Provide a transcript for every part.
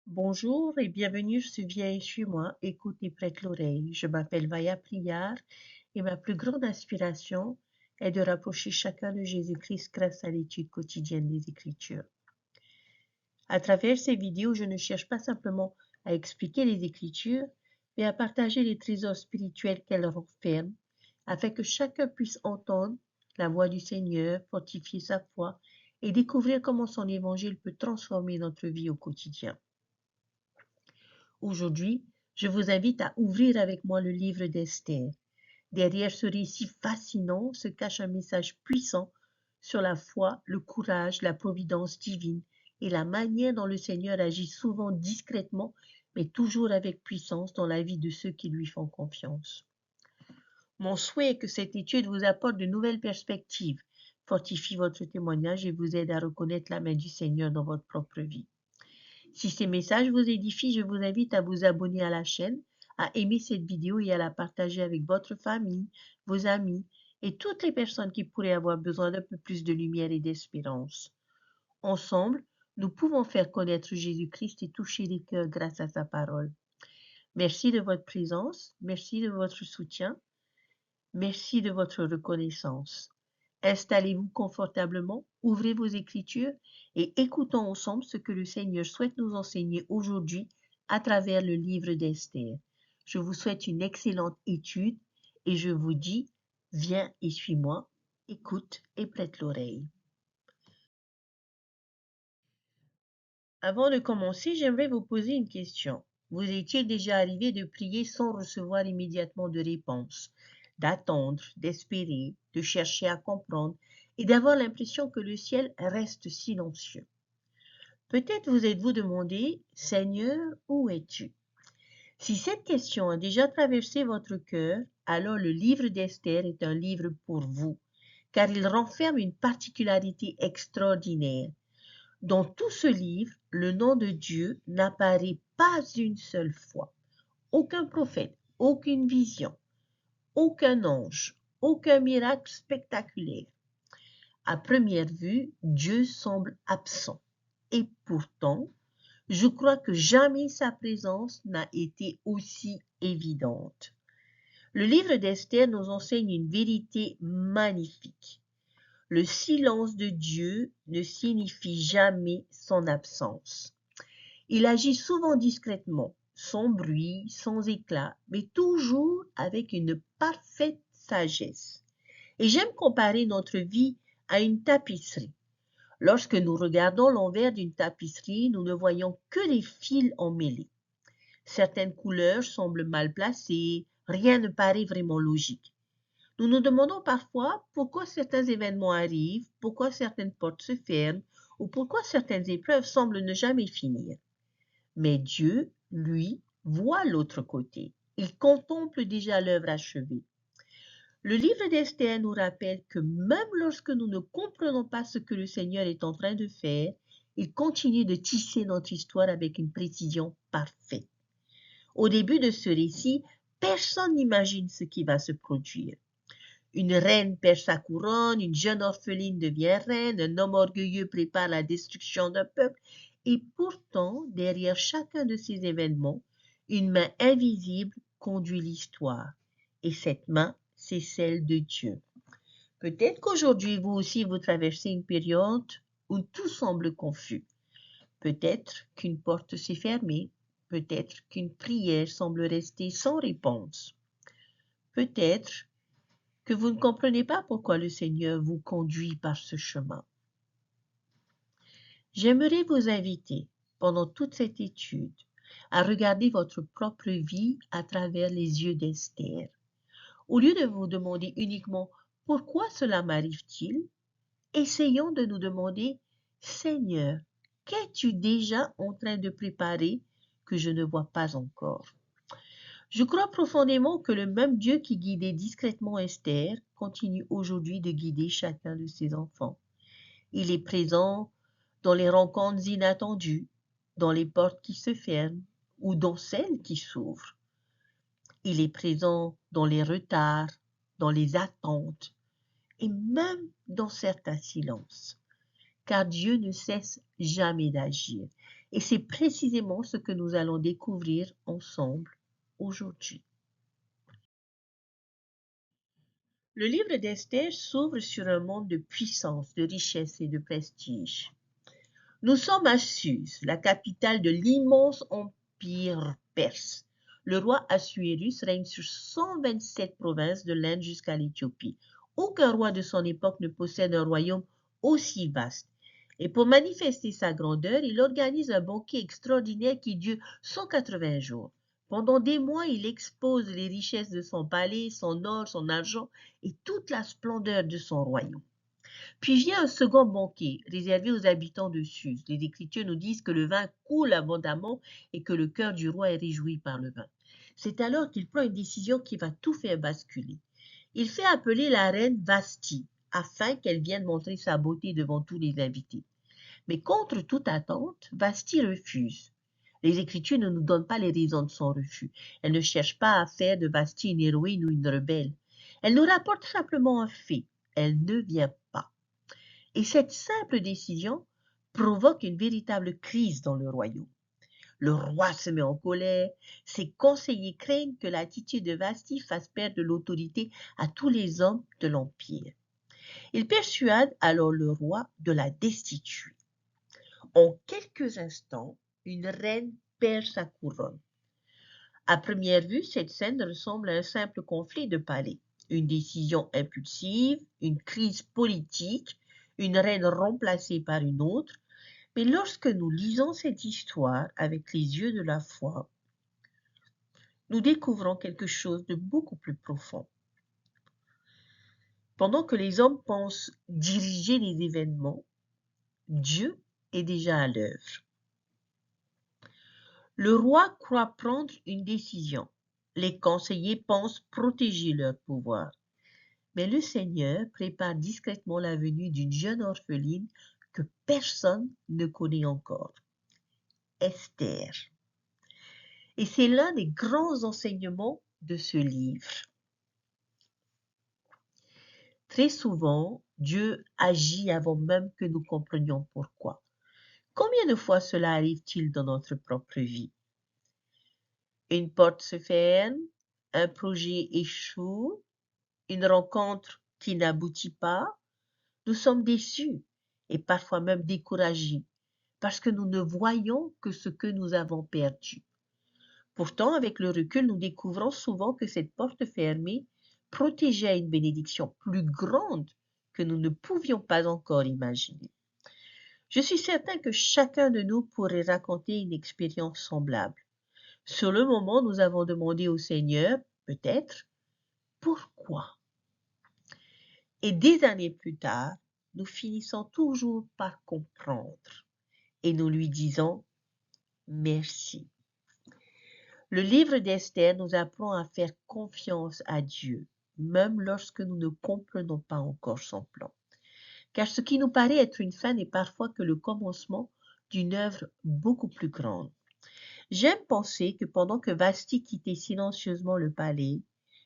Bonjour et bienvenue sur Viens et suis-moi, écoute et prête l'oreille. Je m'appelle Vaya Pliard et ma plus grande aspiration est de rapprocher chacun de Jésus-Christ grâce à l'étude quotidienne des Écritures. À travers ces vidéos, je ne cherche pas simplement à expliquer les Écritures, mais à partager les trésors spirituels qu'elles renferment, afin que chacun puisse entendre la voix du Seigneur, fortifier sa foi et découvrir comment son évangile peut transformer notre vie au quotidien. Aujourd'hui, je vous invite à ouvrir avec moi le livre d'Esther. Derrière ce récit fascinant se cache un message puissant sur la foi, le courage, la providence divine et la manière dont le Seigneur agit souvent discrètement, mais toujours avec puissance dans la vie de ceux qui lui font confiance. Mon souhait est que cette étude vous apporte de nouvelles perspectives, fortifie votre témoignage et vous aide à reconnaître la main du Seigneur dans votre propre vie. Si ces messages vous édifient, je vous invite à vous abonner à la chaîne, à aimer cette vidéo et à la partager avec votre famille, vos amis et toutes les personnes qui pourraient avoir besoin d'un peu plus de lumière et d'espérance. Ensemble, nous pouvons faire connaître Jésus-Christ et toucher les cœurs grâce à sa parole. Merci de votre présence, merci de votre soutien, merci de votre reconnaissance. Installez-vous confortablement, ouvrez vos Écritures et écoutons ensemble ce que le Seigneur souhaite nous enseigner aujourd'hui à travers le livre d'Esther. Je vous souhaite une excellente étude et je vous dis, viens et suis-moi, écoute et prête l'oreille. Avant de commencer, j'aimerais vous poser une question. Vous est-il déjà arrivé de prier sans recevoir immédiatement de réponse, d'attendre, d'espérer, de chercher à comprendre et d'avoir l'impression que le ciel reste silencieux? Peut-être vous êtes-vous demandé, Seigneur, où es-tu? Si cette question a déjà traversé votre cœur, alors le livre d'Esther est un livre pour vous, car il renferme une particularité extraordinaire. Dans tout ce livre, le nom de Dieu n'apparaît pas une seule fois. Aucun prophète, aucune vision, aucun ange, aucun miracle spectaculaire. À première vue, Dieu semble absent. Et pourtant, je crois que jamais sa présence n'a été aussi évidente. Le livre d'Esther nous enseigne une vérité magnifique. Le silence de Dieu ne signifie jamais son absence. Il agit souvent discrètement, sans bruit, sans éclat, mais toujours avec une parfaite sagesse. Et j'aime comparer notre vie à une tapisserie. Lorsque nous regardons l'envers d'une tapisserie, nous ne voyons que les fils emmêlés. Certaines couleurs semblent mal placées, rien ne paraît vraiment logique. Nous nous demandons parfois pourquoi certains événements arrivent, pourquoi certaines portes se ferment ou pourquoi certaines épreuves semblent ne jamais finir. Mais Dieu, lui, voit l'autre côté. Il contemple déjà l'œuvre achevée. Le livre d'Esther nous rappelle que même lorsque nous ne comprenons pas ce que le Seigneur est en train de faire, il continue de tisser notre histoire avec une précision parfaite. Au début de ce récit, personne n'imagine ce qui va se produire. Une reine perd sa couronne, une jeune orpheline devient reine, un homme orgueilleux prépare la destruction d'un peuple, et pourtant, derrière chacun de ces événements, une main invisible conduit l'histoire. Et cette main, c'est celle de Dieu. Peut-être qu'aujourd'hui, vous aussi, vous traversez une période où tout semble confus. Peut-être qu'une porte s'est fermée, peut-être qu'une prière semble rester sans réponse. Peut-être que vous ne comprenez pas pourquoi le Seigneur vous conduit par ce chemin. J'aimerais vous inviter, pendant toute cette étude, à regarder votre propre vie à travers les yeux d'Esther. Au lieu de vous demander uniquement pourquoi cela m'arrive-t-il, essayons de nous demander, Seigneur, qu'es-tu déjà en train de préparer que je ne vois pas encore? Je crois profondément que le même Dieu qui guidait discrètement Esther continue aujourd'hui de guider chacun de ses enfants. Il est présent dans les rencontres inattendues, dans les portes qui se ferment ou dans celles qui s'ouvrent. Il est présent dans les retards, dans les attentes et même dans certains silences. Car Dieu ne cesse jamais d'agir. Et c'est précisément ce que nous allons découvrir ensemble aujourd'hui. Le livre d'Esther s'ouvre sur un monde de puissance, de richesse et de prestige. Nous sommes à Suse, la capitale de l'immense empire perse. Le roi Assuérus règne sur 127 provinces de l'Inde jusqu'à l'Éthiopie. Aucun roi de son époque ne possède un royaume aussi vaste. Et pour manifester sa grandeur, il organise un banquet extraordinaire qui dure 180 jours. Pendant des mois, il expose les richesses de son palais, son or, son argent et toute la splendeur de son royaume. Puis vient un second banquet réservé aux habitants de Suse. Les Écritures nous disent que le vin coule abondamment et que le cœur du roi est réjoui par le vin. C'est alors qu'il prend une décision qui va tout faire basculer. Il fait appeler la reine Vasti afin qu'elle vienne montrer sa beauté devant tous les invités. Mais contre toute attente, Vasti refuse. Les Écritures ne nous donnent pas les raisons de son refus. Elle ne cherche pas à faire de Vasti une héroïne ou une rebelle. Elle nous rapporte simplement un fait. Elle ne vient pas. Et cette simple décision provoque une véritable crise dans le royaume. Le roi se met en colère, ses conseillers craignent que l'attitude de Vasti fasse perdre l'autorité à tous les hommes de l'Empire. Ils persuadent alors le roi de la destituer. En quelques instants, une reine perd sa couronne. À première vue, cette scène ressemble à un simple conflit de palais. Une décision impulsive, une crise politique, une reine remplacée par une autre. Mais lorsque nous lisons cette histoire avec les yeux de la foi, nous découvrons quelque chose de beaucoup plus profond. Pendant que les hommes pensent diriger les événements, Dieu est déjà à l'œuvre. Le roi croit prendre une décision. Les conseillers pensent protéger leur pouvoir. Mais le Seigneur prépare discrètement la venue d'une jeune orpheline que personne ne connaît encore. Esther. Et c'est l'un des grands enseignements de ce livre. Très souvent, Dieu agit avant même que nous comprenions pourquoi. Combien de fois cela arrive-t-il dans notre propre vie? Une porte se ferme, un projet échoue, une rencontre qui n'aboutit pas. Nous sommes déçus et parfois même découragés parce que nous ne voyons que ce que nous avons perdu. Pourtant, avec le recul, nous découvrons souvent que cette porte fermée protégeait une bénédiction plus grande que nous ne pouvions pas encore imaginer. Je suis certain que chacun de nous pourrait raconter une expérience semblable. Sur le moment, nous avons demandé au Seigneur, peut-être, pourquoi? Et des années plus tard, nous finissons toujours par comprendre et nous lui disons merci. Le livre d'Esther nous apprend à faire confiance à Dieu, même lorsque nous ne comprenons pas encore son plan. Car ce qui nous paraît être une fin n'est parfois que le commencement d'une œuvre beaucoup plus grande. J'aime penser que pendant que Vasti quittait silencieusement le palais,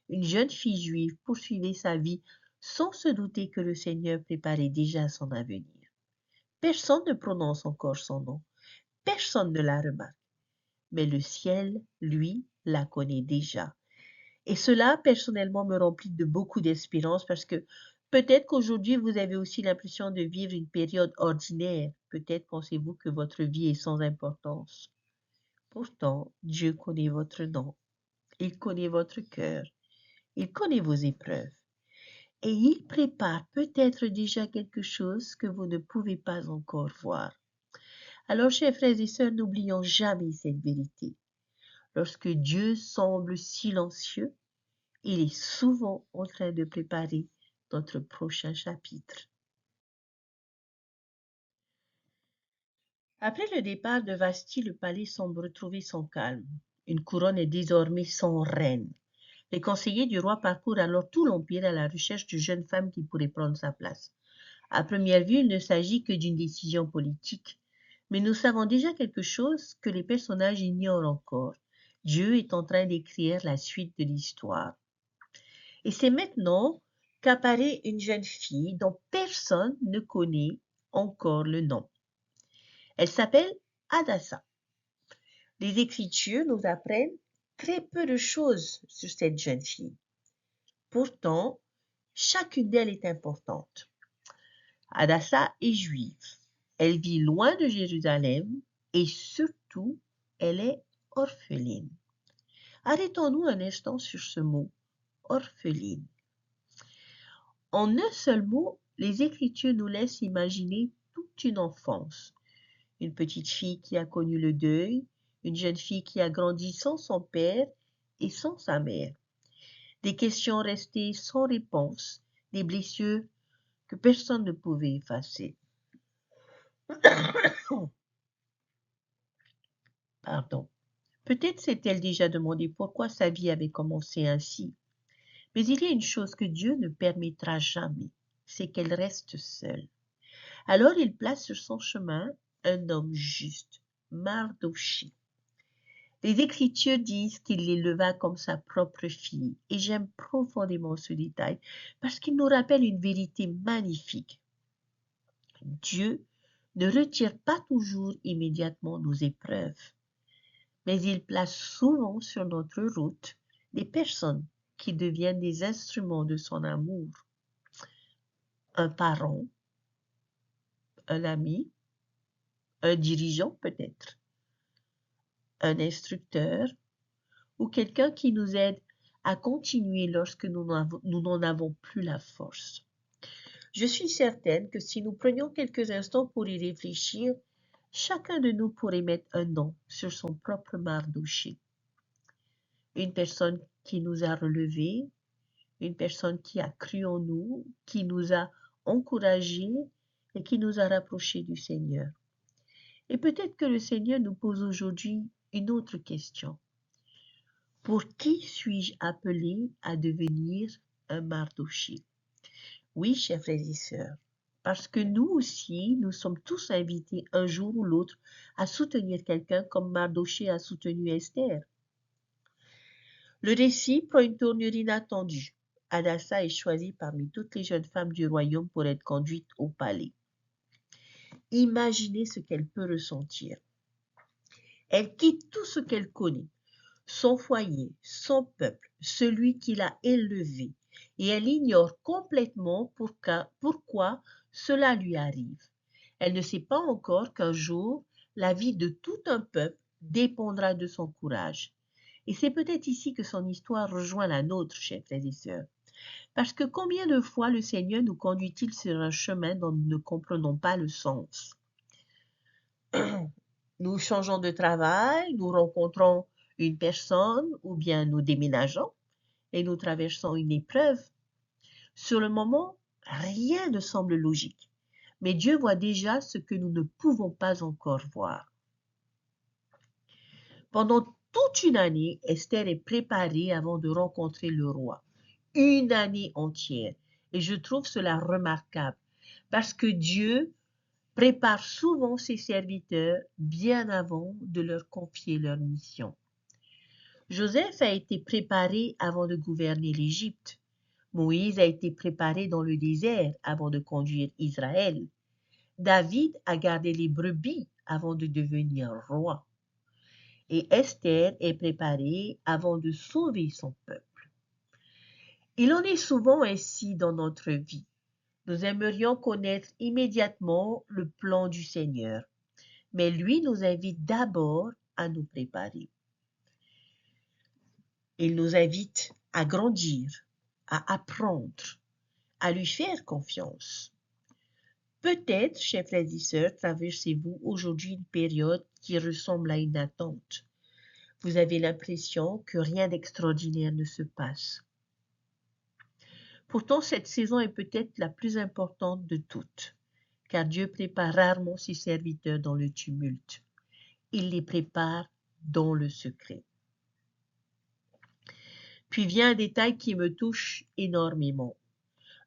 une jeune fille juive poursuivait sa vie sans se douter que le Seigneur préparait déjà son avenir. Personne ne prononce encore son nom, personne ne la remarque, mais le ciel, lui, la connaît déjà. Et cela, personnellement, me remplit de beaucoup d'espérance parce que peut-être qu'aujourd'hui, vous avez aussi l'impression de vivre une période ordinaire. Peut-être pensez-vous que votre vie est sans importance. Pourtant, Dieu connaît votre nom. Il connaît votre cœur. Il connaît vos épreuves. Et il prépare peut-être déjà quelque chose que vous ne pouvez pas encore voir. Alors, chers frères et sœurs, n'oublions jamais cette vérité. Lorsque Dieu semble silencieux, il est souvent en train de préparer notre prochain chapitre. Après le départ de Vasti, le palais semble retrouver son calme. Une couronne est désormais sans reine. Les conseillers du roi parcourent alors tout l'empire à la recherche de jeunes femmes qui pourraient prendre sa place. À première vue, il ne s'agit que d'une décision politique, mais nous savons déjà quelque chose que les personnages ignorent encore. Dieu est en train d'écrire la suite de l'histoire. Et c'est maintenant qu'apparaît une jeune fille dont personne ne connaît encore le nom. Elle s'appelle Hadassa. Les Écritures nous apprennent très peu de choses sur cette jeune fille. Pourtant, chacune d'elles est importante. Hadassa est juive. Elle vit loin de Jérusalem et surtout, elle est orpheline. Arrêtons-nous un instant sur ce mot, orpheline. En un seul mot, les Écritures nous laissent imaginer toute une enfance. Une petite fille qui a connu le deuil, une jeune fille qui a grandi sans son père et sans sa mère. Des questions restées sans réponse, des blessures que personne ne pouvait effacer. Pardon. Peut-être s'est-elle déjà demandé pourquoi sa vie avait commencé ainsi. Mais il y a une chose que Dieu ne permettra jamais, c'est qu'elle reste seule. Alors il place sur son chemin un homme juste, Mardochée. Les Écritures disent qu'il l'éleva comme sa propre fille, et j'aime profondément ce détail parce qu'il nous rappelle une vérité magnifique. Dieu ne retire pas toujours immédiatement nos épreuves, mais il place souvent sur notre route des personnes qui deviennent des instruments de son amour. Un parent, un ami, un dirigeant peut-être, un instructeur ou quelqu'un qui nous aide à continuer lorsque nous n'en avons plus la force. Je suis certaine que si nous prenions quelques instants pour y réfléchir, chacun de nous pourrait mettre un nom sur son propre Mardochée. Une personne qui nous a relevés, une personne qui a cru en nous, qui nous a encouragés et qui nous a rapprochés du Seigneur. Et peut-être que le Seigneur nous pose aujourd'hui une autre question. Pour qui suis-je appelé à devenir un Mardochée? Oui, chers frères et sœurs, parce que nous aussi, nous sommes tous invités un jour ou l'autre à soutenir quelqu'un comme Mardochée a soutenu Esther. Le récit prend une tournure inattendue. Hadassa est choisie parmi toutes les jeunes femmes du royaume pour être conduite au palais. Imaginez ce qu'elle peut ressentir. Elle quitte tout ce qu'elle connaît, son foyer, son peuple, celui qui l'a élevée, et elle ignore complètement pourquoi cela lui arrive. Elle ne sait pas encore qu'un jour, la vie de tout un peuple dépendra de son courage. Et c'est peut-être ici que son histoire rejoint la nôtre, chers frères et sœurs. Parce que combien de fois le Seigneur nous conduit-il sur un chemin dont nous ne comprenons pas le sens? Nous changeons de travail, nous rencontrons une personne ou bien nous déménageons et nous traversons une épreuve. Sur le moment, rien ne semble logique, mais Dieu voit déjà ce que nous ne pouvons pas encore voir. Pendant toute une année, Esther est préparée avant de rencontrer le roi. Une année entière. Et je trouve cela remarquable parce que Dieu prépare souvent ses serviteurs bien avant de leur confier leur mission. Joseph a été préparé avant de gouverner l'Égypte. Moïse a été préparé dans le désert avant de conduire Israël. David a gardé les brebis avant de devenir roi. Et Esther est préparée avant de sauver son peuple. Il en est souvent ainsi dans notre vie. Nous aimerions connaître immédiatement le plan du Seigneur, mais lui nous invite d'abord à nous préparer. Il nous invite à grandir, à apprendre, à lui faire confiance. Peut-être, chers frères et sœurs, traversez-vous aujourd'hui une période qui ressemble à une attente. Vous avez l'impression que rien d'extraordinaire ne se passe. Pourtant, cette saison est peut-être la plus importante de toutes, car Dieu prépare rarement ses serviteurs dans le tumulte. Il les prépare dans le secret. Puis vient un détail qui me touche énormément.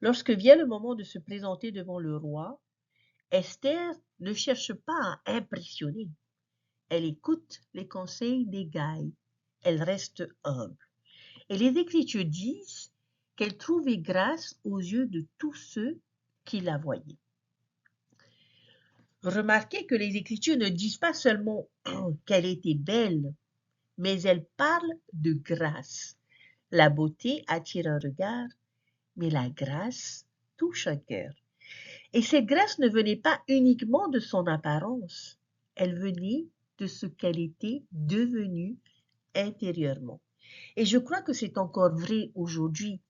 Lorsque vient le moment de se présenter devant le roi, Esther ne cherche pas à impressionner. Elle écoute les conseils d'Hégaï. Elle reste humble. Et les Écritures disent qu'elle trouvait grâce aux yeux de tous ceux qui la voyaient. Remarquez que les Écritures ne disent pas seulement qu'elle était belle, mais elles parlent de grâce. La beauté attire un regard, mais la grâce touche un cœur. Et cette grâce ne venait pas uniquement de son apparence, elle venait de ce qu'elle était devenue intérieurement. Et je crois que c'est encore vrai aujourd'hui.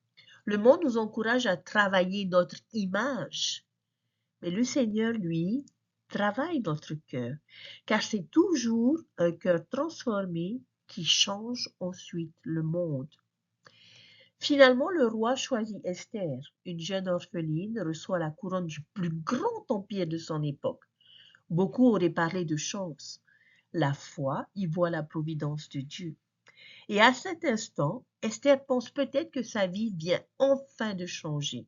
Le monde nous encourage à travailler notre image, mais le Seigneur, lui, travaille notre cœur, car c'est toujours un cœur transformé qui change ensuite le monde. Finalement, le roi choisit Esther, une jeune orpheline, reçoit la couronne du plus grand empire de son époque. Beaucoup auraient parlé de chance. La foi y voit la providence de Dieu. Et à cet instant, Esther pense peut-être que sa vie vient enfin de changer.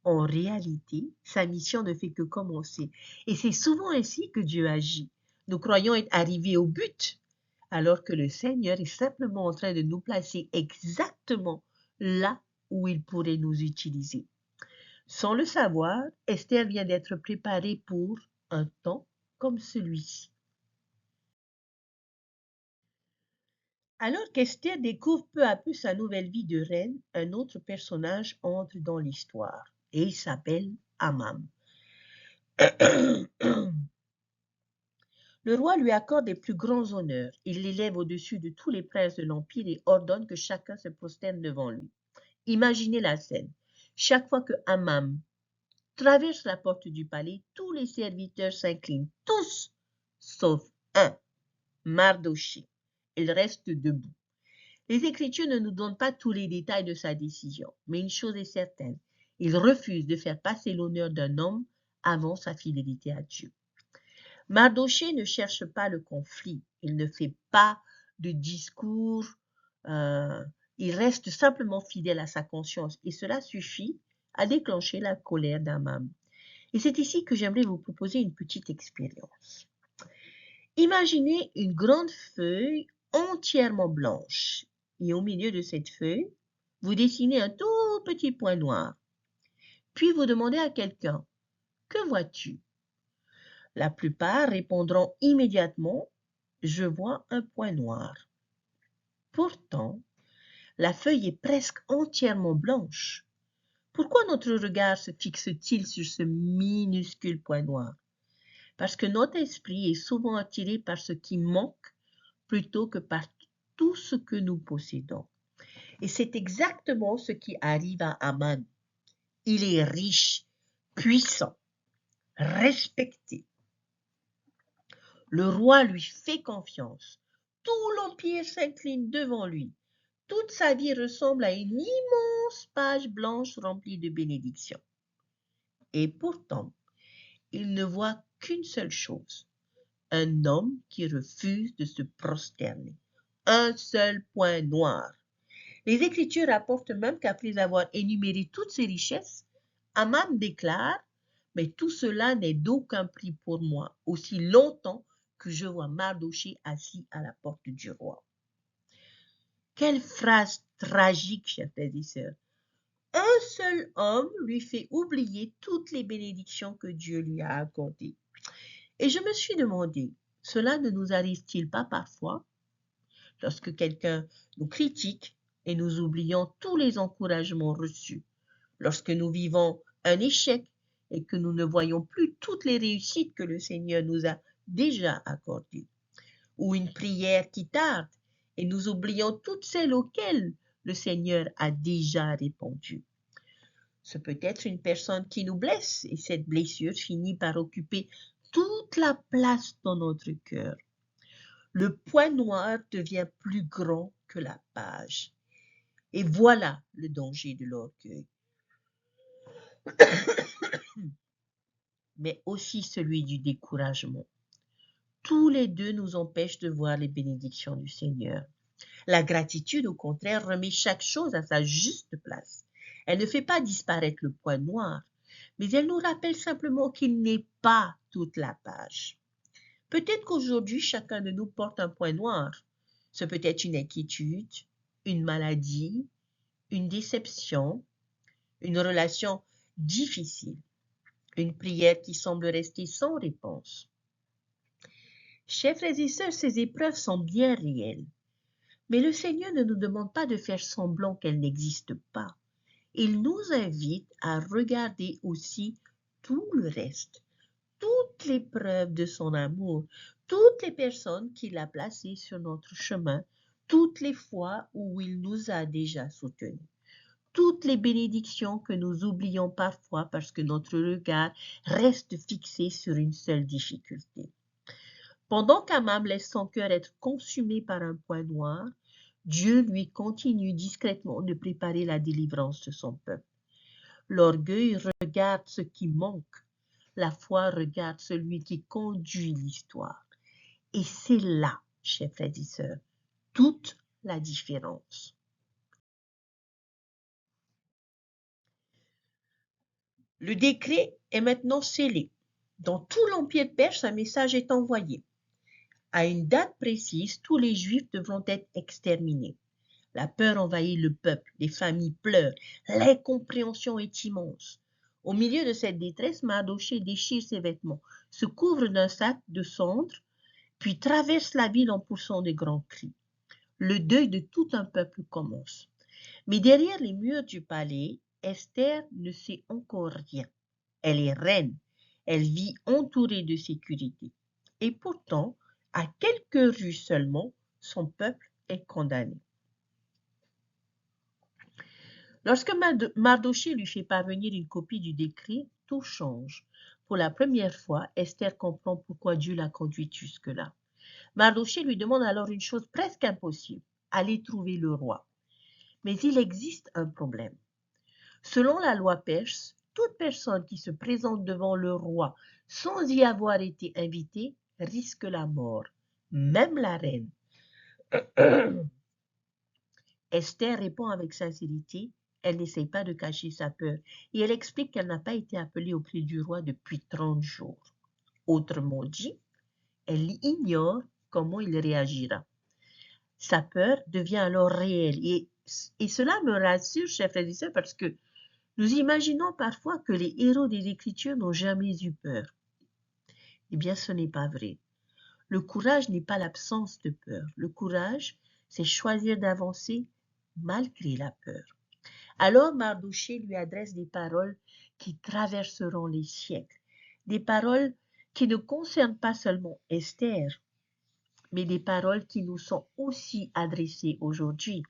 En réalité, sa mission ne fait que commencer. Et c'est souvent ainsi que Dieu agit. Nous croyons être arrivés au but, alors que le Seigneur est simplement en train de nous placer exactement là où il pourrait nous utiliser. Sans le savoir, Esther vient d'être préparée pour un temps comme celui-ci. Alors qu'Esther découvre peu à peu sa nouvelle vie de reine, un autre personnage entre dans l'histoire et il s'appelle Haman. Le roi lui accorde les plus grands honneurs. Il l'élève au-dessus de tous les princes de l'Empire et ordonne que chacun se prosterne devant lui. Imaginez la scène. Chaque fois que Haman traverse la porte du palais, tous les serviteurs s'inclinent, tous, sauf un, Mardochée. Il reste debout. Les Écritures ne nous donnent pas tous les détails de sa décision, mais une chose est certaine, il refuse de faire passer l'honneur d'un homme avant sa fidélité à Dieu. Mardochée ne cherche pas le conflit, il ne fait pas de discours, il reste simplement fidèle à sa conscience et cela suffit à déclencher la colère d'Haman. Et c'est ici que j'aimerais vous proposer une petite expérience. Imaginez une grande feuille entièrement blanche et au milieu de cette feuille, vous dessinez un tout petit point noir. Puis vous demandez à quelqu'un, que vois-tu? La plupart répondront immédiatement, je vois un point noir. Pourtant, la feuille est presque entièrement blanche. Pourquoi notre regard se fixe-t-il sur ce minuscule point noir? Parce que notre esprit est souvent attiré par ce qui manque plutôt que par tout ce que nous possédons. Et c'est exactement ce qui arrive à Haman. Il est riche, puissant, respecté. Le roi lui fait confiance. Tout l'empire s'incline devant lui. Toute sa vie ressemble à une immense page blanche remplie de bénédictions. Et pourtant, il ne voit qu'une seule chose, un homme qui refuse de se prosterner. Un seul point noir. Les Écritures rapportent même qu'après avoir énuméré toutes ses richesses, Haman déclare, mais tout cela n'est d'aucun prix pour moi, aussi longtemps que je vois Mardochée assis à la porte du roi. Quelle phrase tragique, chers frères et sœurs. Un seul homme lui fait oublier toutes les bénédictions que Dieu lui a accordées. Et je me suis demandé, cela ne nous arrive-t-il pas parfois, lorsque quelqu'un nous critique et nous oublions tous les encouragements reçus, lorsque nous vivons un échec et que nous ne voyons plus toutes les réussites que le Seigneur nous a déjà accordées, ou une prière qui tarde et nous oublions toutes celles auxquelles le Seigneur a déjà répondu. Ce peut être une personne qui nous blesse et cette blessure finit par occuper toute la place dans notre cœur. Le point noir devient plus grand que la page. Et voilà le danger de l'orgueil. Mais aussi celui du découragement. Tous les deux nous empêchent de voir les bénédictions du Seigneur. La gratitude, au contraire, remet chaque chose à sa juste place. Elle ne fait pas disparaître le point noir, mais elle nous rappelle simplement qu'il n'est pas toute la page. Peut-être qu'aujourd'hui, chacun de nous porte un point noir. Ce peut être une inquiétude, une maladie, une déception, une relation difficile, Une prière qui semble rester sans réponse. Chers frères et sœurs, ces épreuves sont bien réelles. Mais le Seigneur ne nous demande pas de faire semblant qu'elles n'existent pas. Il nous invite à regarder aussi tout le reste, toutes les preuves de son amour, toutes les personnes qu'il a placées sur notre chemin, toutes les fois où il nous a déjà soutenus, toutes les bénédictions que nous oublions parfois parce que notre regard reste fixé sur une seule difficulté. Pendant qu'Amam laisse son cœur être consumé par un point noir, Dieu lui continue discrètement de préparer la délivrance de son peuple. L'orgueil regarde ce qui manque, la foi regarde celui qui conduit l'histoire. Et c'est là, chers frères et sœurs, toute la différence. Le décret est maintenant scellé. Dans tout l'empire perse, un message est envoyé. À une date précise, tous les Juifs devront être exterminés. La peur envahit le peuple, les familles pleurent, l'incompréhension est immense. Au milieu de cette détresse, Mardochée déchire ses vêtements, se couvre d'un sac de cendres, puis traverse la ville en poussant de grands cris. Le deuil de tout un peuple commence. Mais derrière les murs du palais, Esther ne sait encore rien. Elle est reine, elle vit entourée de sécurité. Et pourtant, à quelques rues seulement, son peuple est condamné. Lorsque Mardochée lui fait parvenir une copie du décret, tout change. Pour la première fois, Esther comprend pourquoi Dieu l'a conduite jusque-là. Mardochée lui demande alors une chose presque impossible, aller trouver le roi. Mais il existe un problème. Selon la loi perse, toute personne qui se présente devant le roi sans y avoir été invitée risque la mort, même la reine. Esther répond avec sincérité, elle n'essaye pas de cacher sa peur et elle explique qu'elle n'a pas été appelée auprès du roi depuis 30 jours. Autrement dit, elle ignore comment il réagira. Sa peur devient alors réelle et cela me rassure, chers frères et sœurs, parce que nous imaginons parfois que les héros des Écritures n'ont jamais eu peur. Eh bien, ce n'est pas vrai. Le courage n'est pas l'absence de peur. Le courage, c'est choisir d'avancer malgré la peur. Alors Mardochée lui adresse des paroles qui traverseront les siècles, des paroles qui ne concernent pas seulement Esther, mais des paroles qui nous sont aussi adressées aujourd'hui.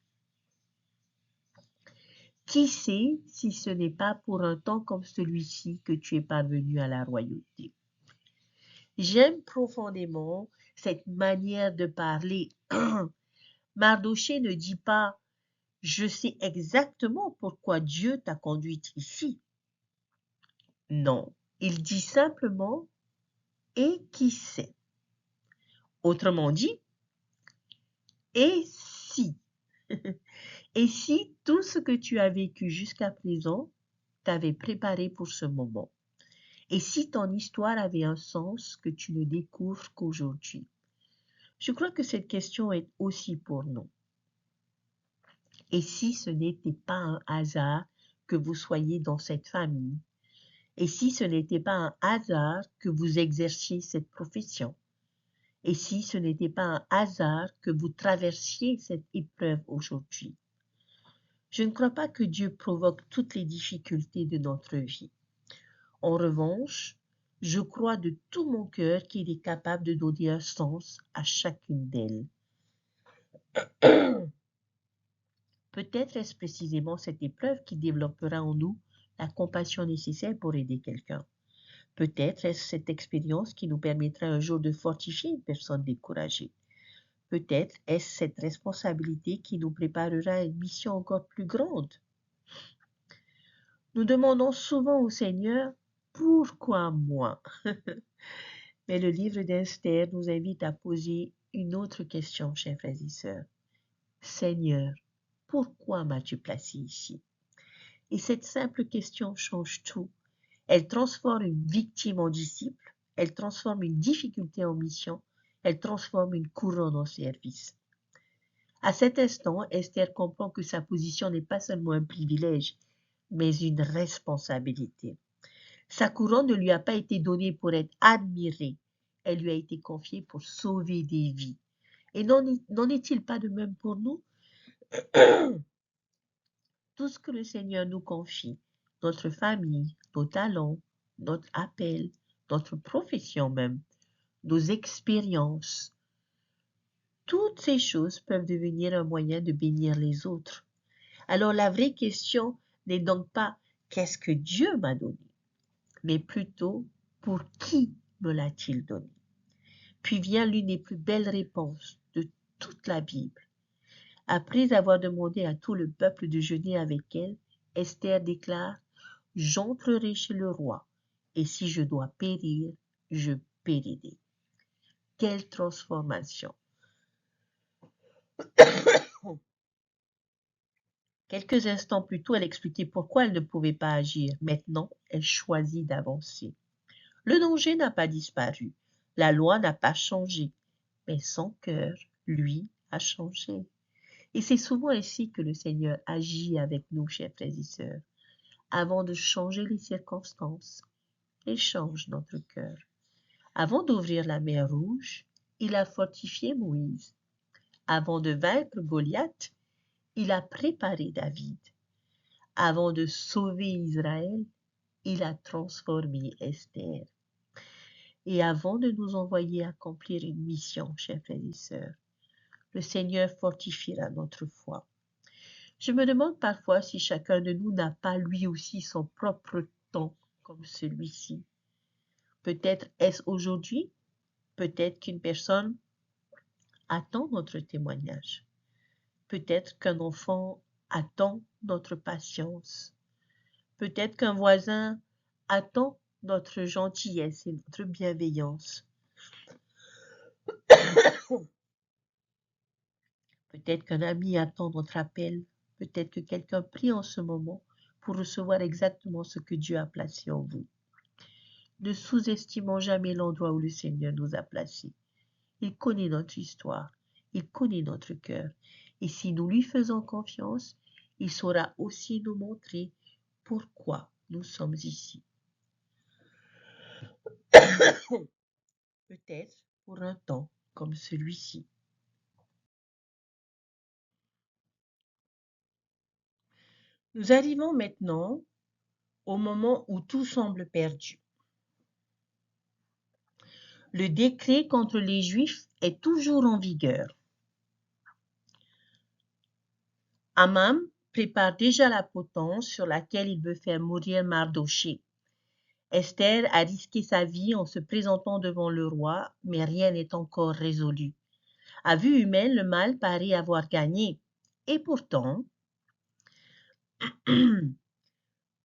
Qui sait si ce n'est pas pour un temps comme celui-ci que tu es parvenu à la royauté? J'aime profondément cette manière de parler. Mardochée ne dit pas « Je sais exactement pourquoi Dieu t'a conduite ici ». Non, il dit simplement « Et qui sait ». Autrement dit, « Et si ». Et si tout ce que tu as vécu jusqu'à présent t'avait préparé pour ce moment? Et si ton histoire avait un sens que tu ne découvres qu'aujourd'hui? Je crois que cette question est aussi pour nous. Et si ce n'était pas un hasard que vous soyez dans cette famille? Et si ce n'était pas un hasard que vous exerciez cette profession? Et si ce n'était pas un hasard que vous traversiez cette épreuve aujourd'hui? Je ne crois pas que Dieu provoque toutes les difficultés de notre vie. En revanche, je crois de tout mon cœur qu'il est capable de donner un sens à chacune d'elles. Peut-être est-ce précisément cette épreuve qui développera en nous la compassion nécessaire pour aider quelqu'un. Peut-être est-ce cette expérience qui nous permettra un jour de fortifier une personne découragée. Peut-être est-ce cette responsabilité qui nous préparera à une mission encore plus grande. Nous demandons souvent au Seigneur, pourquoi moi? Mais le livre d'Esther nous invite à poser une autre question, chers frères et sœurs. Seigneur, pourquoi m'as-tu placé ici? Et cette simple question change tout. Elle transforme une victime en disciple, elle transforme une difficulté en mission, elle transforme une couronne en service. À cet instant, Esther comprend que sa position n'est pas seulement un privilège, mais une responsabilité. Sa couronne ne lui a pas été donnée pour être admirée, elle lui a été confiée pour sauver des vies. Et n'en est-il pas de même pour nous? Tout ce que le Seigneur nous confie, notre famille, nos talents, notre appel, notre profession même, nos expériences, toutes ces choses peuvent devenir un moyen de bénir les autres. Alors la vraie question n'est donc pas qu'est-ce que Dieu m'a donné, mais plutôt pour qui me l'a-t-il donné? Puis vient l'une des plus belles réponses de toute la Bible. Après avoir demandé à tout le peuple de jeûner avec elle, Esther déclare: j'entrerai chez le roi, et si je dois périr, je périrai. Quelle transformation! Quelques instants plus tôt, elle expliquait pourquoi elle ne pouvait pas agir. Maintenant, elle choisit d'avancer. Le danger n'a pas disparu, la loi n'a pas changé, mais son cœur, lui, a changé. Et c'est souvent ainsi que le Seigneur agit avec nous, chers frères et sœurs. Avant de changer les circonstances, il change notre cœur. Avant d'ouvrir la mer Rouge, il a fortifié Moïse. Avant de vaincre Goliath, il a préparé David. Avant de sauver Israël, il a transformé Esther. Et avant de nous envoyer accomplir une mission, chers frères et sœurs, le Seigneur fortifiera notre foi. Je me demande parfois si chacun de nous n'a pas lui aussi son propre temps comme celui-ci. Peut-être est-ce aujourd'hui, peut-être qu'une personne attend notre témoignage. Peut-être qu'un enfant attend notre patience. Peut-être qu'un voisin attend notre gentillesse et notre bienveillance. Peut-être qu'un ami attend notre appel. Peut-être que quelqu'un prie en ce moment pour recevoir exactement ce que Dieu a placé en vous. Ne sous-estimons jamais l'endroit où le Seigneur nous a placés. Il connaît notre histoire, il connaît notre cœur. Et si nous lui faisons confiance, il saura aussi nous montrer pourquoi nous sommes ici. Peut-être pour un temps comme celui-ci. Nous arrivons maintenant au moment où tout semble perdu. Le décret contre les Juifs est toujours en vigueur. Aman prépare déjà la potence sur laquelle il veut faire mourir Mardoché. Esther a risqué sa vie en se présentant devant le roi, mais rien n'est encore résolu. À vue humaine, le mal paraît avoir gagné. Et pourtant,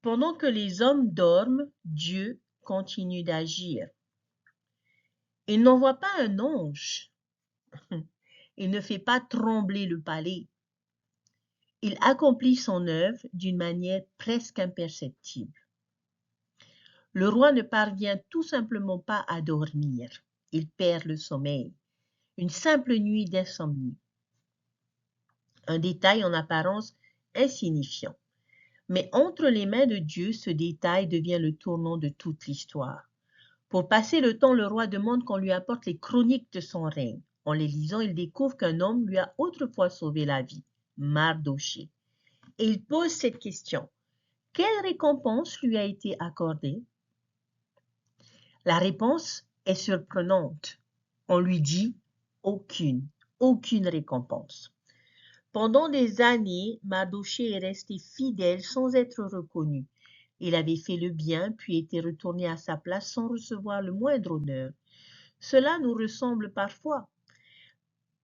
pendant que les hommes dorment, Dieu continue d'agir. Il n'envoie pas un ange. Il ne fait pas trembler le palais. Il accomplit son œuvre d'une manière presque imperceptible. Le roi ne parvient tout simplement pas à dormir. Il perd le sommeil. Une simple nuit d'insomnie. Un détail en apparence insignifiant. Mais entre les mains de Dieu, ce détail devient le tournant de toute l'histoire. Pour passer le temps, le roi demande qu'on lui apporte les chroniques de son règne. En les lisant, il découvre qu'un homme lui a autrefois sauvé la vie, Mardoché. Et il pose cette question: quelle récompense lui a été accordée? La réponse est surprenante. On lui dit aucune récompense. Pendant des années, Mardoché est resté fidèle sans être reconnu. Il avait fait le bien, puis était retourné à sa place sans recevoir le moindre honneur. Cela nous ressemble parfois.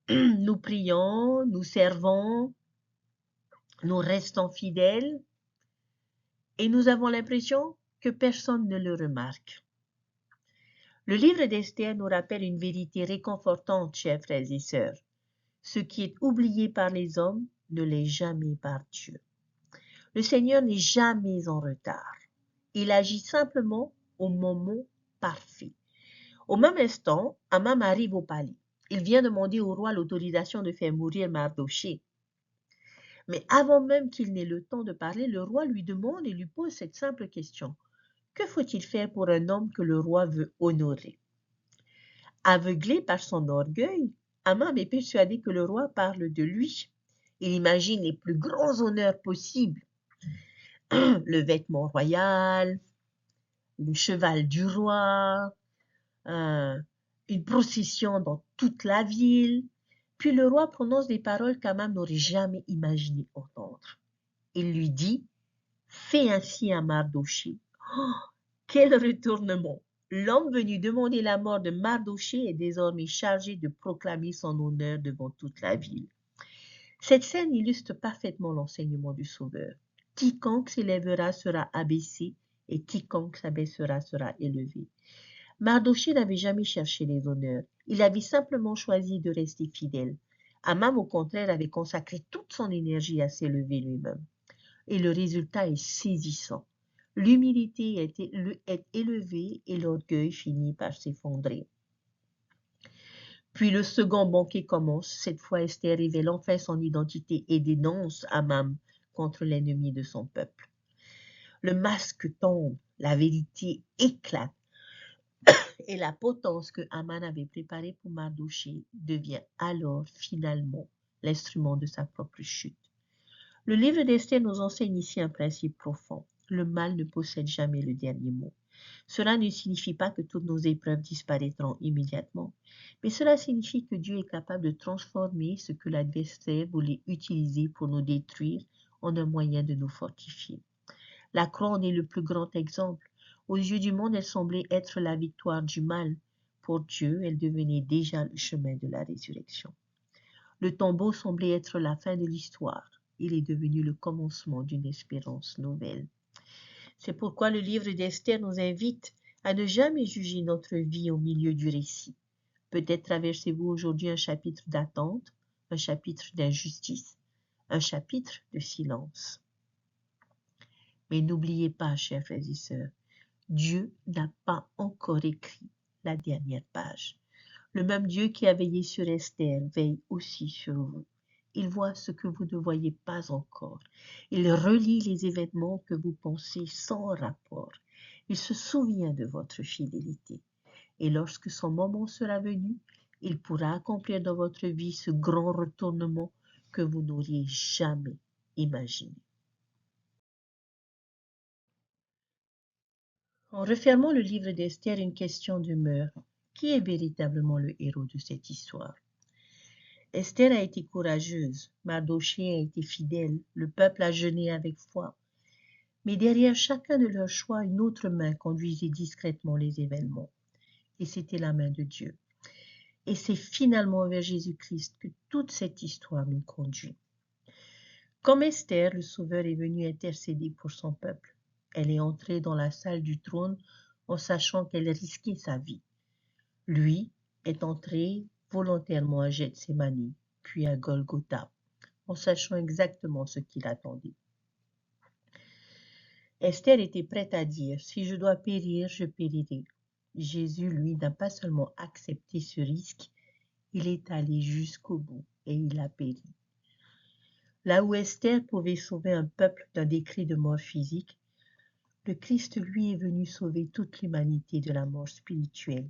Nous prions, nous servons, nous restons fidèles et nous avons l'impression que personne ne le remarque. Le livre d'Esther nous rappelle une vérité réconfortante, chers frères et sœurs. Ce qui est oublié par les hommes ne l'est jamais par Dieu. Le Seigneur n'est jamais en retard. Il agit simplement au moment parfait. Au même instant, Aman arrive au palais. Il vient demander au roi l'autorisation de faire mourir Mardoché. Mais avant même qu'il n'ait le temps de parler, le roi lui demande et lui pose cette simple question: Que faut-il faire pour un homme que le roi veut honorer? Aveuglé par son orgueil, Aman est persuadé que le roi parle de lui. Il imagine les plus grands honneurs possibles. Le vêtement royal, le cheval du roi, une procession dans toute la ville. Puis le roi prononce des paroles qu'Aman n'aurait jamais imaginé entendre. Il lui dit, fais ainsi à Mardochée. Oh, quel retournement! L'homme venu demander la mort de Mardochée est désormais chargé de proclamer son honneur devant toute la ville. Cette scène illustre parfaitement l'enseignement du Sauveur. Quiconque s'élèvera sera abaissé et quiconque s'abaissera sera élevé. Mardochée n'avait jamais cherché les honneurs. Il avait simplement choisi de rester fidèle. Aman, au contraire, avait consacré toute son énergie à s'élever lui-même. Et le résultat est saisissant. L'humilité est élevée et l'orgueil finit par s'effondrer. Puis le second banquet commence. Cette fois, Esther révèle enfin son identité et dénonce Aman contre l'ennemi de son peuple. Le masque tombe, la vérité éclate et la potence que Aman avait préparée pour Mardochée devient alors finalement l'instrument de sa propre chute. Le livre d'Esther nous enseigne ici un principe profond. Le mal ne possède jamais le dernier mot. Cela ne signifie pas que toutes nos épreuves disparaîtront immédiatement, mais cela signifie que Dieu est capable de transformer ce que l'adversaire voulait utiliser pour nous détruire en un moyen de nous fortifier. La croix en est le plus grand exemple. Aux yeux du monde, elle semblait être la victoire du mal. Pour Dieu, elle devenait déjà le chemin de la résurrection. Le tombeau semblait être la fin de l'histoire. Il est devenu le commencement d'une espérance nouvelle. C'est pourquoi le livre d'Esther nous invite à ne jamais juger notre vie au milieu du récit. Peut-être traversez-vous aujourd'hui un chapitre d'attente, un chapitre d'injustice, un chapitre de silence. Mais n'oubliez pas, chers frères et sœurs, Dieu n'a pas encore écrit la dernière page. Le même Dieu qui a veillé sur Esther veille aussi sur vous. Il voit ce que vous ne voyez pas encore. Il relie les événements que vous pensez sans rapport. Il se souvient de votre fidélité. Et lorsque son moment sera venu, il pourra accomplir dans votre vie ce grand retournement que vous n'auriez jamais imaginé. En refermant le livre d'Esther, une question demeure. Qui est véritablement le héros de cette histoire? Esther a été courageuse, Mardochée a été fidèle, le peuple a jeûné avec foi. Mais derrière chacun de leurs choix, une autre main conduisait discrètement les événements. Et c'était la main de Dieu. Et c'est finalement vers Jésus-Christ que toute cette histoire nous conduit. Comme Esther, le Sauveur est venu intercéder pour son peuple. Elle est entrée dans la salle du trône en sachant qu'elle risquait sa vie. Lui est entré volontairement à Gethsémani, puis à Golgotha, en sachant exactement ce qu'il attendait. Esther était prête à dire, si je dois périr, je périrai. Jésus, lui, n'a pas seulement accepté ce risque, il est allé jusqu'au bout et il a péri. Là où Esther pouvait sauver un peuple d'un décret de mort physique, le Christ, lui, est venu sauver toute l'humanité de la mort spirituelle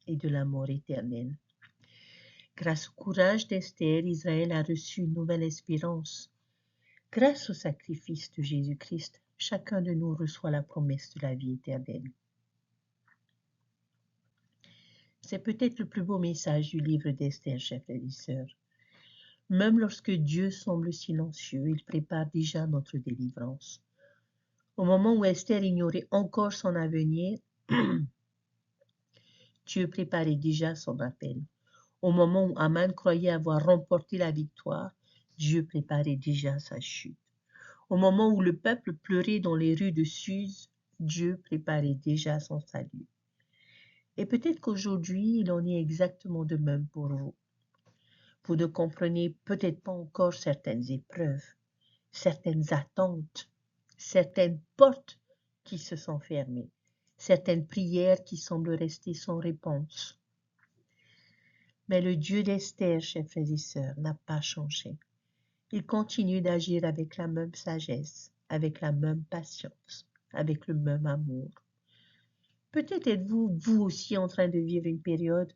et de la mort éternelle. Grâce au courage d'Esther, Israël a reçu une nouvelle espérance. Grâce au sacrifice de Jésus-Christ, chacun de nous reçoit la promesse de la vie éternelle. C'est peut-être le plus beau message du livre d'Esther, chers frères et sœurs. Même lorsque Dieu semble silencieux, il prépare déjà notre délivrance. Au moment où Esther ignorait encore son avenir, Dieu préparait déjà son appel. Au moment où Aman croyait avoir remporté la victoire, Dieu préparait déjà sa chute. Au moment où le peuple pleurait dans les rues de Suse, Dieu préparait déjà son salut. Et peut-être qu'aujourd'hui, il en est exactement de même pour vous. Vous ne comprenez peut-être pas encore certaines épreuves, certaines attentes, certaines portes qui se sont fermées, certaines prières qui semblent rester sans réponse. Mais le Dieu d'Esther, chers frères et sœurs, n'a pas changé. Il continue d'agir avec la même sagesse, avec la même patience, avec le même amour. Peut-être êtes-vous, vous aussi, en train de vivre une période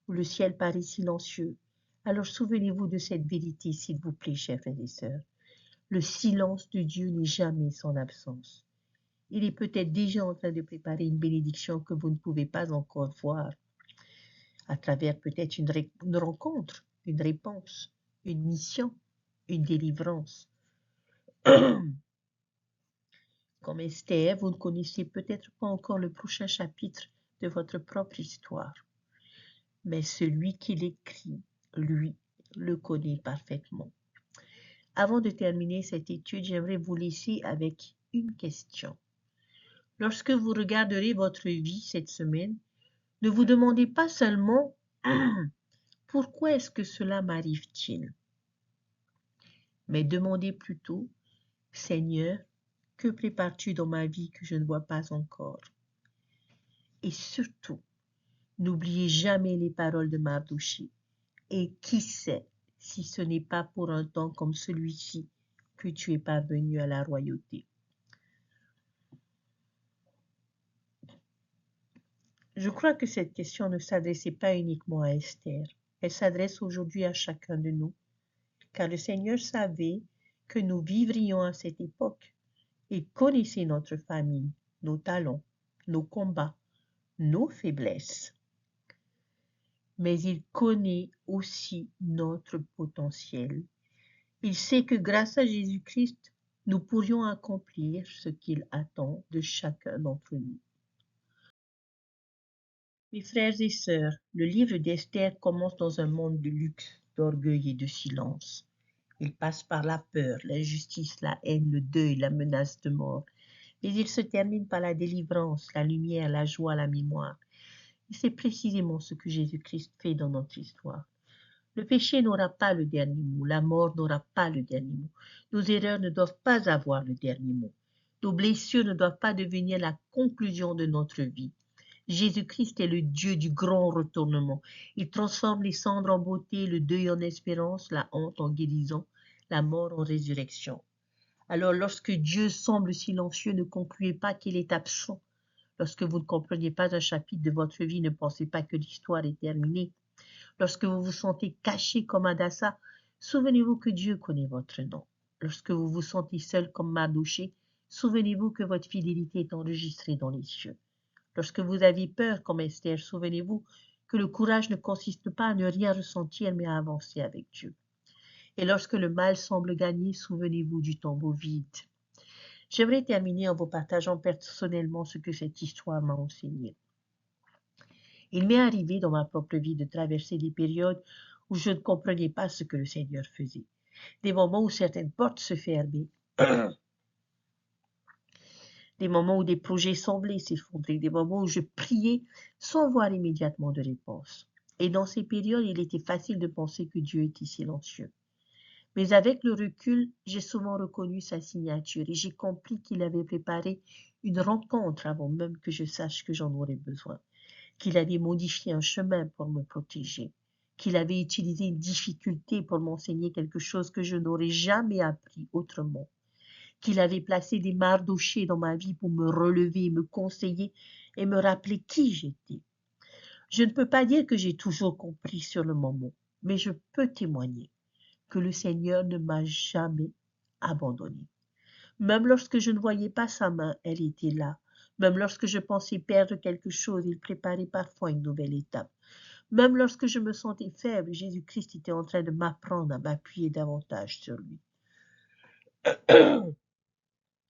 où le ciel paraît silencieux. Alors souvenez-vous de cette vérité, s'il vous plaît, chers frères et sœurs. Le silence de Dieu n'est jamais son absence. Il est peut-être déjà en train de préparer une bénédiction que vous ne pouvez pas encore voir, à travers peut-être une rencontre, une réponse, une mission, une délivrance. Comme Esther, vous ne connaissez peut-être pas encore le prochain chapitre de votre propre histoire, mais celui qui l'écrit, lui, le connaît parfaitement. Avant de terminer cette étude, j'aimerais vous laisser avec une question. Lorsque vous regarderez votre vie cette semaine, ne vous demandez pas seulement pourquoi est-ce que cela m'arrive-t-il, mais demandez plutôt, Seigneur, que prépares-tu dans ma vie que je ne vois pas encore? Et surtout, n'oubliez jamais les paroles de Mardochée. Et qui sait si ce n'est pas pour un temps comme celui-ci que tu es parvenu à la royauté. Je crois que cette question ne s'adressait pas uniquement à Esther. Elle s'adresse aujourd'hui à chacun de nous, car le Seigneur savait que nous vivrions à cette époque. Il connaissait notre famille, nos talents, nos combats, nos faiblesses. Mais il connaît aussi notre potentiel. Il sait que grâce à Jésus-Christ, nous pourrions accomplir ce qu'il attend de chacun d'entre nous. Mes frères et sœurs, le livre d'Esther commence dans un monde de luxe, d'orgueil et de silence. Il passe par la peur, l'injustice, la haine, le deuil, la menace de mort. Mais il se termine par la délivrance, la lumière, la joie, la mémoire. Et c'est précisément ce que Jésus-Christ fait dans notre histoire. Le péché n'aura pas le dernier mot, la mort n'aura pas le dernier mot. Nos erreurs ne doivent pas avoir le dernier mot. Nos blessures ne doivent pas devenir la conclusion de notre vie. Jésus-Christ est le Dieu du grand retournement. Il transforme les cendres en beauté, le deuil en espérance, la honte en guérison, la mort en résurrection. Alors lorsque Dieu semble silencieux, ne concluez pas qu'il est absent. Lorsque vous ne compreniez pas un chapitre de votre vie, ne pensez pas que l'histoire est terminée. Lorsque vous vous sentez caché comme Hadassa, souvenez-vous que Dieu connaît votre nom. Lorsque vous vous sentez seul comme Mardochée, souvenez-vous que votre fidélité est enregistrée dans les cieux. Lorsque vous avez peur comme Esther, souvenez-vous que le courage ne consiste pas à ne rien ressentir, mais à avancer avec Dieu. Et lorsque le mal semble gagner, souvenez-vous du tombeau vide. J'aimerais terminer en vous partageant personnellement ce que cette histoire m'a enseigné. Il m'est arrivé dans ma propre vie de traverser des périodes où je ne comprenais pas ce que le Seigneur faisait. Des moments où certaines portes se fermaient. Des moments où des projets semblaient s'effondrer. Des moments où je priais sans voir immédiatement de réponse. Et dans ces périodes, il était facile de penser que Dieu était silencieux. Mais avec le recul, j'ai souvent reconnu sa signature et j'ai compris qu'il avait préparé une rencontre avant même que je sache que j'en aurais besoin. Qu'il avait modifié un chemin pour me protéger, qu'il avait utilisé une difficulté pour m'enseigner quelque chose que je n'aurais jamais appris autrement, qu'il avait placé des Mardochées dans ma vie pour me relever, me conseiller et me rappeler qui j'étais. Je ne peux pas dire que j'ai toujours compris sur le moment, mais je peux témoigner que le Seigneur ne m'a jamais abandonné. Même lorsque je ne voyais pas sa main, elle était là. Même lorsque je pensais perdre quelque chose, il préparait parfois une nouvelle étape. Même lorsque je me sentais faible, Jésus-Christ était en train de m'apprendre à m'appuyer davantage sur lui.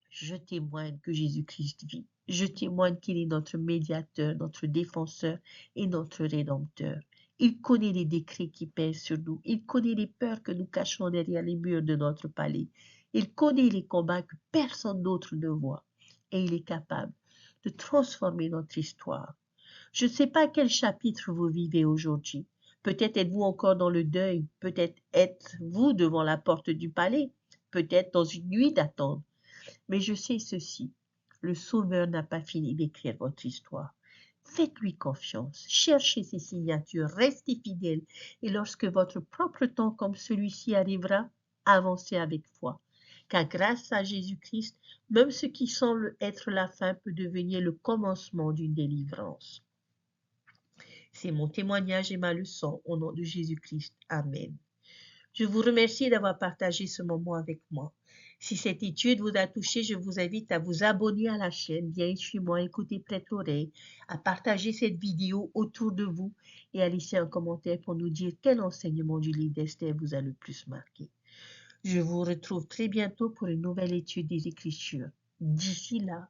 Je témoigne que Jésus-Christ vit. Je témoigne qu'il est notre médiateur, notre défenseur et notre rédempteur. Il connaît les décrets qui pèsent sur nous. Il connaît les peurs que nous cachons derrière les murs de notre palais. Il connaît les combats que personne d'autre ne voit. Et il est capable de transformer notre histoire. Je ne sais pas quel chapitre vous vivez aujourd'hui. Peut-être êtes-vous encore dans le deuil. Peut-être êtes-vous devant la porte du palais. Peut-être dans une nuit d'attente. Mais je sais ceci. Le Sauveur n'a pas fini d'écrire votre histoire. Faites-lui confiance, cherchez ses signatures, restez fidèle, et lorsque votre propre temps comme celui-ci arrivera, avancez avec foi. car grâce à Jésus-Christ, même ce qui semble être la fin peut devenir le commencement d'une délivrance. C'est mon témoignage et ma leçon au nom de Jésus-Christ. Amen. Je vous remercie d'avoir partagé ce moment avec moi. Si cette étude vous a touché, je vous invite à vous abonner à la chaîne, bien suivre, écouter prête l'oreille, à partager cette vidéo autour de vous et à laisser un commentaire pour nous dire quel enseignement du livre d'Esther vous a le plus marqué. Je vous retrouve très bientôt pour une nouvelle étude des Écritures. D'ici là,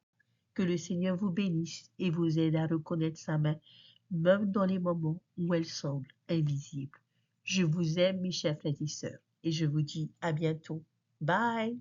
que le Seigneur vous bénisse et vous aide à reconnaître sa main, même dans les moments où elle semble invisible. Je vous aime, mes chers frères et sœurs, et je vous dis à bientôt. Bye!